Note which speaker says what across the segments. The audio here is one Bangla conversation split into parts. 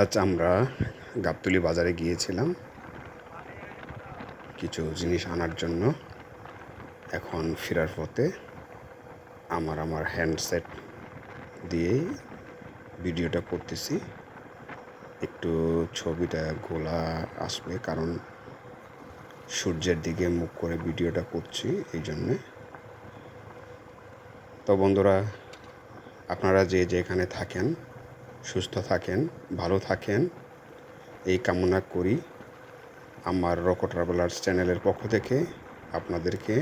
Speaker 1: আজ আমরা গাবতলী বাজারে গিয়েছিলাম কিছু জিনিস আনার জন্য। এখন ফেরার পথে আমার হ্যান্ডসেট দিয়েই ভিডিওটা করতেছি। একটু ছবিটা ঘোলা আসবে, কারণ সূর্যের দিকে মুখ করে ভিডিওটা করছি এই জন্যে। তো বন্ধুরা, আপনারা যে যেখানে থাকেন সুস্থ থাকেন, ভালো থাকেন এই কামনা করি। আমার রকো ট্রাভেলার্স চ্যানেলের পক্ষ থেকে আপনাদেরকে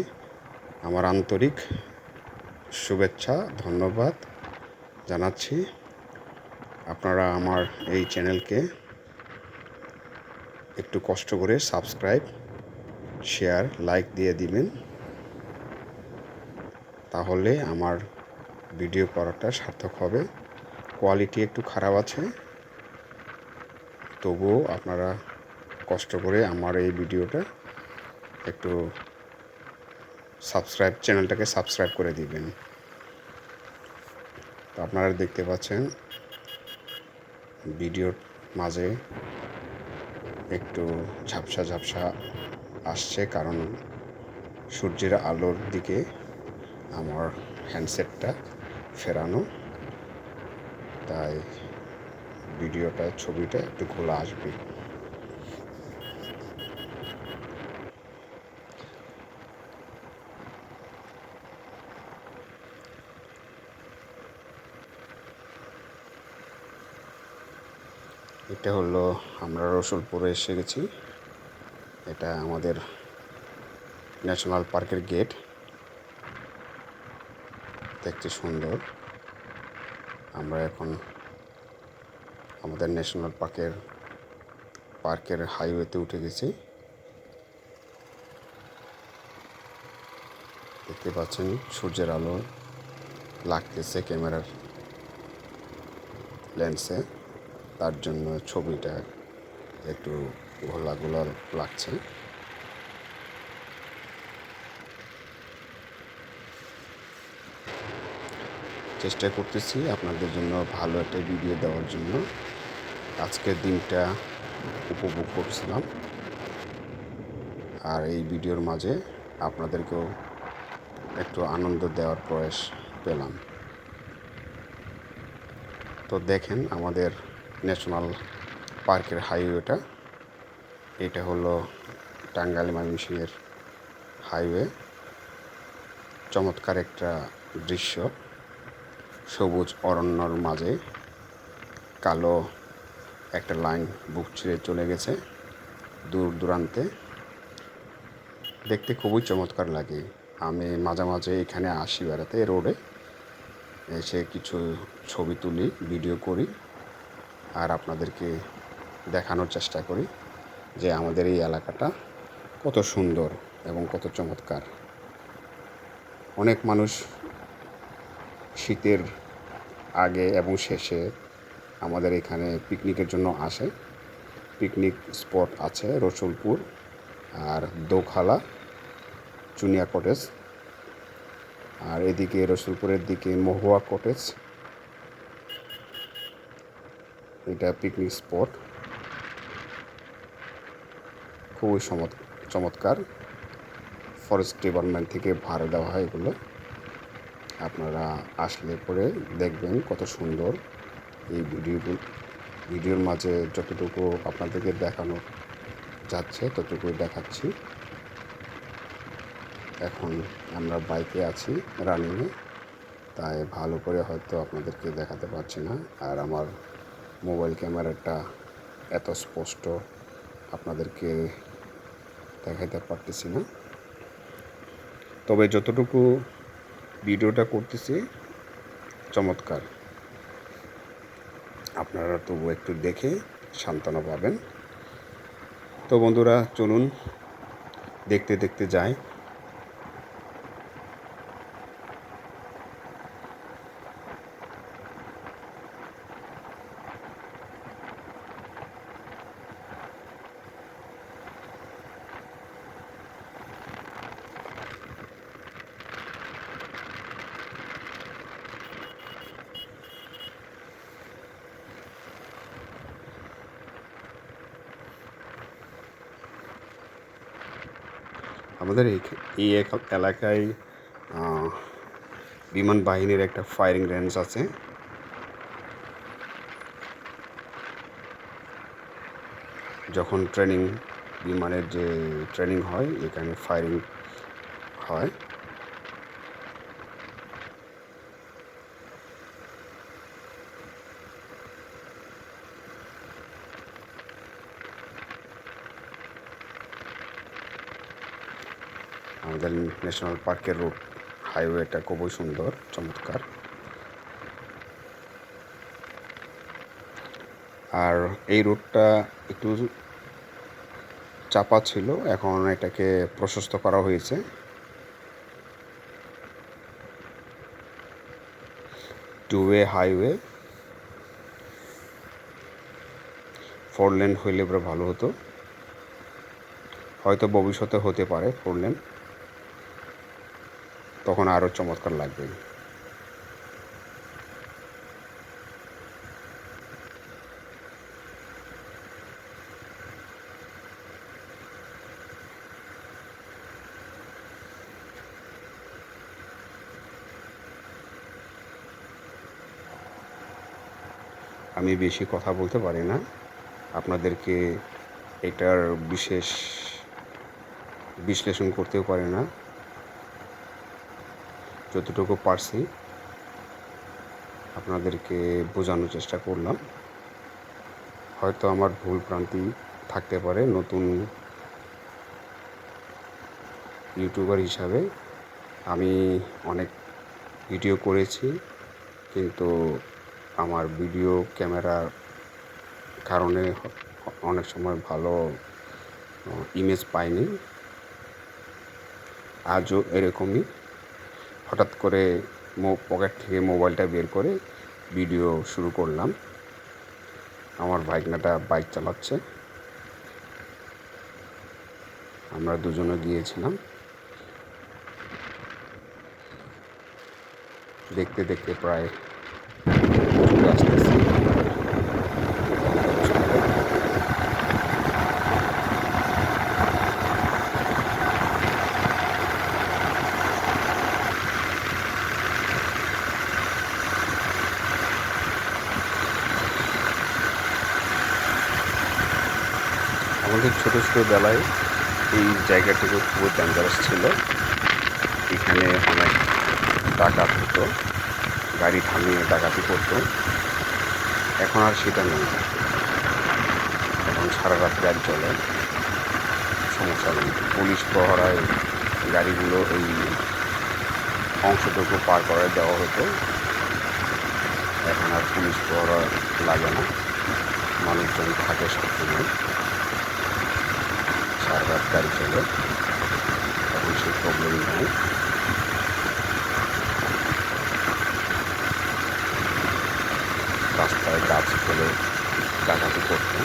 Speaker 1: আমার আন্তরিক শুভেচ্ছা, ধন্যবাদ জানাচ্ছি। আপনারা আমার এই চ্যানেলকে একটু কষ্ট করে সাবস্ক্রাইব, শেয়ার, লাইক দিয়ে দিবেন, তাহলে আমার ভিডিও করাটা সার্থক হবে। কোয়ালিটি একটু খারাপ আছে, তবুও আপনারা কষ্ট করে আমার এই ভিডিওটা একটু চ্যানেলটাকে সাবস্ক্রাইব করে দিবেন। তো আপনারা দেখতে পাচ্ছেন ভিডিওর মাঝে একটু ঝাপসা ঝাপসা আসছে, কারণ সূর্যের আলোর দিকে আমার হ্যান্ডসেটটা ফেরানো, তাই ছবিটা একটু ঘোলা আসবে। এটা হলো, আমরা রসুলপুরে এসে গেছি। এটা আমাদের ন্যাশনাল পার্কের গেট, দেখতে সুন্দর। আমরা এখন আমাদের ন্যাশনাল পার্কের হাইওয়েতে উঠে গেছি। দেখতে পাচ্ছেন সূর্যের আলো লাগতেছে ক্যামেরার লেন্সে, তার জন্য ছবিটা একটু ঘোলা ঘোলা লাগছে। চেষ্টা করতেছি আপনাদের জন্য ভালো একটা ভিডিও দেওয়ার জন্য। আজকের দিনটা উপভোগ করছিলাম, আর এই ভিডিওর মাঝে আপনাদেরকেও একটু আনন্দ দেওয়ার প্রয়াস পেলাম। তো দেখেন আমাদের ন্যাশনাল পার্কের হাইওয়েটা, এটা হলো টাঙ্গাইল ময়মনসিংহের হাইওয়ে। চমৎকার একটা দৃশ্য, সবুজ অরণ্যর মাঝে কালো একটা লাইন বুক ছিঁড়ে চলে গেছে দূর দূরান্তে, দেখতে খুবই চমৎকার লাগে। আমি মাঝে মাঝে এখানে আসি বেড়াতে, রোডে এসে কিছু ছবি তুলি, ভিডিও করি, আর আপনাদেরকে দেখানোর চেষ্টা করি যে আমাদের এই এলাকাটা কত সুন্দর এবং কত চমৎকার। অনেক মানুষ শীতের আগে এবং শেষে আমাদের এখানে পিকনিকের জন্য আসে। পিকনিক স্পট আছে রসুলপুর আর দোখালা, চুনিয়া কটেজ, আর এদিকে রসুলপুরের দিকে মহুয়া কটেজ, এটা পিকনিক স্পট, খুবই চমৎকার। ফরেস্ট ডিপার্টমেন্ট থেকে ভাড়া দেওয়া হয় এগুলো। আপনারা আসলে পরে দেখবেন কত সুন্দর। এই ভিডিওর মাঝে যতটুকু আপনাদেরকে দেখানো যাচ্ছে ততটুকুই দেখাচ্ছি। এখন আমরা বাইকে আছি রানিংয়ে, তাই ভালো করে হয়তো আপনাদেরকে দেখাতে পারছি না, আর আমার মোবাইল ক্যামেরাটা এত স্পষ্ট আপনাদেরকে দেখাতে পারতেছি না। তবে যতটুকু ভিডিওটা করতেছি চমৎকার, আপনারা তবু একটু দেখে সান্ত্বনা পাবেন। তো বন্ধুরা, চলুন দেখতে দেখতে যাই। আমাদের এই এলাকায় বিমান বাহিনীর একটা ফায়ারিং রেঞ্জ আছে। যখন বিমানের যে ট্রেনিং হয় এখানে ফায়ারিং হয়। আমাদের ন্যাশনাল পার্কের রুট হাইওয়েটা খুবই সুন্দর, চমৎকার। আর এই রুটটা একটু চাপা ছিল, এখন এটাকে প্রশস্ত করা হয়েছে। টু-ওয়ে হাইওয়ে, 4 লেন হইলে পরে ভালো হতো, হয়তো ভবিষ্যতে হতে পারে 4 লেন, তখন আরও চমৎকার লাগবে। আমি বেশি কথা বলতে পারি না, আপনাদেরকে এটার বিশেষ বিশ্লেষণ করতেও পারি না, যতটুকু পারছি আপনাদেরকে বোঝানোর চেষ্টা করলাম। হয়তো আমার ভুল ভ্রান্তি থাকতে পারে। নতুন ইউটিউবার হিসাবে আমি অনেক ভিডিও করেছি, কিন্তু আমার ভিডিও ক্যামেরার কারণে অনেক সময় ভালো ইমেজ পাইনি। আজও এরকমই, হঠাৎ করে পকেট থেকে মোবাইলটা বের করে ভিডিও শুরু করলাম। আমার ভাইগনাটা বাইক চালাচ্ছে, আমরা দুজনে গিয়েছিলাম। দেখতে দেখতে প্রায় চলে আসতেছি। আমাদের ছোটো ছোটোবেলায় এই জায়গাটুকু খুব ডেঞ্জারাস ছিল। এখানে অনেক ডাকাত হতো, গাড়ি থামিয়ে ডাকাতি করতো। এখন আর সেটা নেই, এখন সারা রাত গাড়ি চলে, সমস্যা নেই। পুলিশ প্রহরায় গাড়িগুলো এই অংশটুকু পার করে দেওয়া হতো, এখন আর পুলিশ প্রহরা লাগে না, মানুষজন থাকে সবসময়, সারা রাত গাড়ি চলে, এখন সেই প্রবলেম নেই। রাস্তায় গাছ ফেলে ডাকাতি করতো,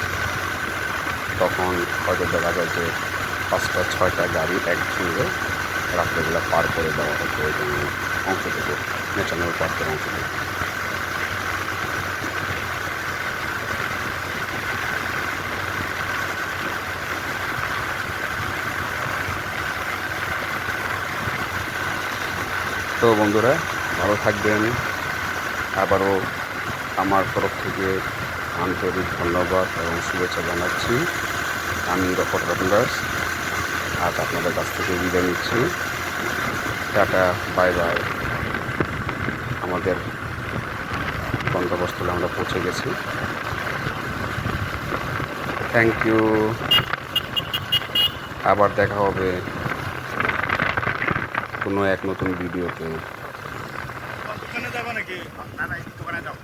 Speaker 1: তখন হয়তো দেখা যায় যে 5টা-6টা গাড়ি একসঙ্গে রাত্রেবেলা পার করে দেওয়া হতো ওই অংশটুকু, ন্যাশনাল পার্কের অংশটুকু। তো বন্ধুরা, ভালো থাকবেন। আবারও আমার তরফ থেকে আন্তরিক ধন্যবাদ এবং শুভেচ্ছা জানাচ্ছি। আমি রফত রতনদাস আজ আপনাদের কাছ থেকে বিদায় নিচ্ছি। Ta-ta, bye bye. আমাদের গন্তব্যস্থলে আমরা পৌঁছে গেছি। Thank you. আবার দেখা হবে কোনো এক নতুন ভিডিওতে।
Speaker 2: দোকানে যাবা নাকি? না, দোকানে যাও।